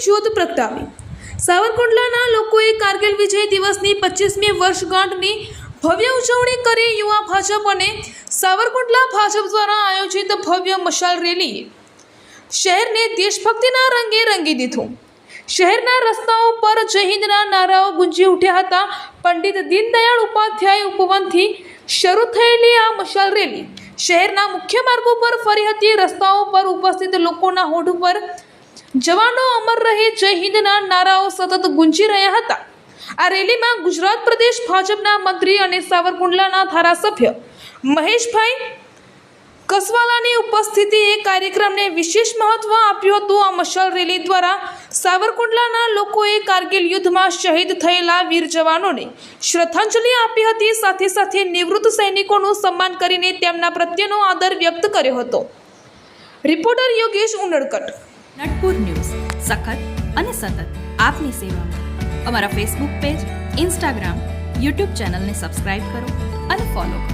જ્યોત પ્રગટાવી। સાવરકુંડલાના લોકોએ કારગિલ વિજય દિવસની 25મી વર્ષગાંઠની ભવ્ય ઉજવણી કરી। યુવા ભાજપ અને સાવરકુંડલા ભાજપ દ્વારા આયોજિત ભવ્ય મશાલ રેલીએ શહેરને દેશભક્તિના રંગે રંગી દીધું। શહેરના રસ્તાઓ પર જય હિન્દના નારાઓ ગુંજી ઉઠ્યા હતા। પંડિત દીનદયાળ ઉપાધ્યાય ઉપવનથી શરૂ થયેલી આ મશાલ રેલી શહેરના મુખ્ય માર્ગો પર ફરી હતી। રસ્તાઓ પર ઉપસ્થિત લોકોના હોઠ પર જવાનો અમર રહે જય હિન્દના નારાઓ સતત ગુંજી રહ્યા હતા। આ રેલીમાં ગુજરાત પ્રદેશ ભાજપના મંત્રી અને સાવરકુંડલાના ધારાસભ્ય મહેશભાઈ કસવાલાની ઉપસ્થિતિએ કાર્યક્રમને વિશેષ મહત્વ આપ્યું હતું। આ મશાલ રેલી દ્વારા સાવરકુંડલાના લોકોએ કારગિલ યુદ્ધમાં શહીદ થયેલા વીર જવાનોને શ્રદ્ધાંજલિ આપી હતી। સાથે સાથે નિવૃત્ત સૈનિકોનું સન્માન કરીને તેમના પ્રત્યેનો આદર વ્યક્ત કર્યો હતો। રિપોર્ટર યોગેશ ઉનડકટ, નટપુર ન્યૂઝ, સખત અને સતત આપની સેવામાં। અમારા ફેસબુક પેજ, ઇન્સ્ટાગ્રામ, યુટ્યુબ ચેનલને સબસ્ક્રાઇબ કરો અને ફોલો કરો।